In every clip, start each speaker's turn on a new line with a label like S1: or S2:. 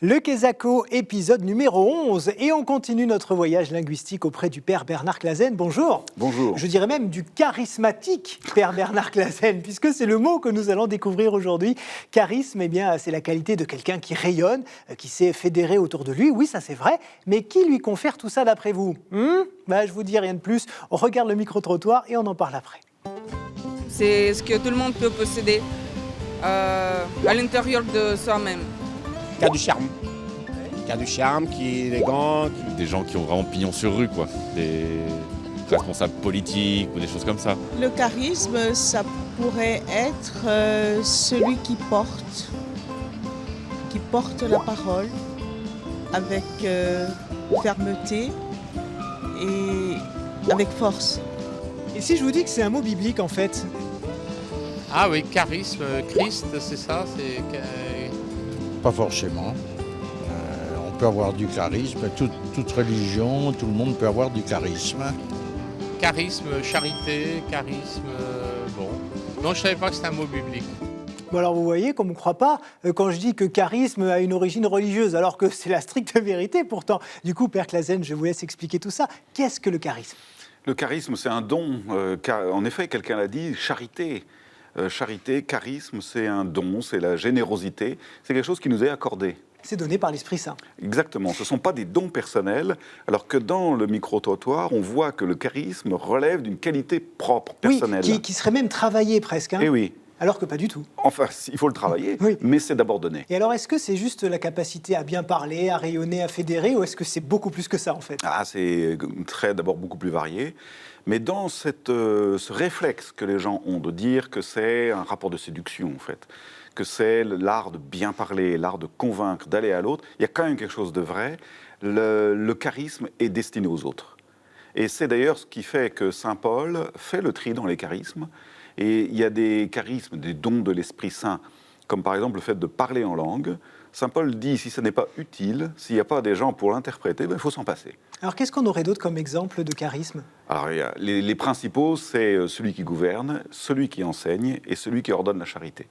S1: Le Quesaco, épisode numéro 11. Et on continue notre voyage linguistique auprès du père Bernard Clasen. Bonjour.
S2: Bonjour.
S1: Je dirais même du charismatique père Bernard Clasen, puisque c'est le mot que nous allons découvrir aujourd'hui. Charisme, eh bien, c'est la qualité de quelqu'un qui rayonne, qui sait fédérer autour de lui. Oui, ça c'est vrai. Mais qui lui confère tout ça d'après vous? Je vous dis rien de plus. On regarde le micro-trottoir et on en parle après.
S3: C'est ce que tout le monde peut posséder à l'intérieur de soi-même.
S4: Qui a du charme. Qui a du charme, qui est élégant.
S5: Des gens qui ont vraiment pignon sur rue, quoi. Des responsables politiques ou des choses comme ça.
S6: Le charisme, ça pourrait être celui qui porte la parole avec fermeté et avec force.
S1: Et si je vous dis que c'est un mot biblique en fait?
S7: Ah oui, charisme, Christ, c'est ça,
S8: Pas forcément. On peut avoir du charisme, toute religion, tout le monde peut avoir du charisme.
S7: charisme, charité, charisme, bon. Non, je savais pas que c'était un mot biblique.
S1: Bon alors vous voyez, comme on ne croit pas, quand je dis que charisme a une origine religieuse, alors que c'est la stricte vérité pourtant. Du coup, Père Clasen, je vous laisse expliquer tout ça. Qu'est-ce que le charisme?
S2: Le charisme, c'est un don. En effet, quelqu'un l'a dit, charité. Charité, charisme, c'est un don, c'est la générosité. C'est quelque chose qui nous est accordé.
S1: C'est donné par l'Esprit Saint.
S2: Exactement. Ce ne sont pas des dons personnels, alors que dans le micro-trottoir, on voit que le charisme relève d'une qualité propre, personnelle.
S1: Oui, qui serait même travaillé presque.
S2: Eh oui.
S1: Alors que pas du tout.
S2: Enfin, il faut le travailler,
S1: Oui.
S2: mais c'est d'abord donné.
S1: Et alors, est-ce que c'est juste la capacité à bien parler, à rayonner, à fédérer, ou est-ce que c'est beaucoup plus que ça, en fait?
S2: Ah, c'est d'abord beaucoup plus varié. Mais dans ce réflexe que les gens ont de dire que c'est un rapport de séduction, en fait, que c'est l'art de bien parler, l'art de convaincre, d'aller à l'autre, il y a quand même quelque chose de vrai. Le charisme est destiné aux autres. Et c'est d'ailleurs ce qui fait que Saint Paul fait le tri dans les charismes. Et il y a des charismes, des dons de l'Esprit Saint, comme par exemple le fait de parler en langue. Saint Paul dit, si ce n'est pas utile, s'il n'y a pas des gens pour l'interpréter, il faut s'en passer.
S1: Alors, qu'est-ce qu'on aurait d'autre comme exemple de charisme?
S2: Alors, les principaux, c'est celui qui gouverne, celui qui enseigne et celui qui ordonne la charité.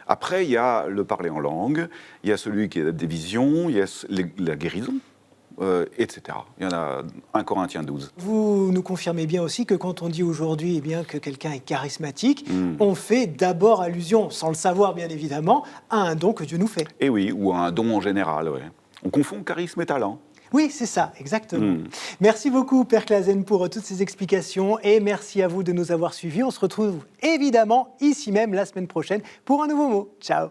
S2: Après, il y a le parler en langue, il y a celui qui a des visions, il y a la guérison, etc. Il y en a 1 Corinthiens 12.
S1: Vous nous confirmez bien aussi que quand on dit aujourd'hui que quelqu'un est charismatique, on fait d'abord allusion, sans le savoir bien évidemment, à un don que Dieu nous fait.
S2: Et oui, ou à un don en général, ouais. On confond charisme et talent.
S1: Oui, c'est ça, exactement. Merci beaucoup, Père Clasen, pour toutes ces explications et merci à vous de nous avoir suivis. On se retrouve évidemment ici même la semaine prochaine pour un nouveau mot. Ciao.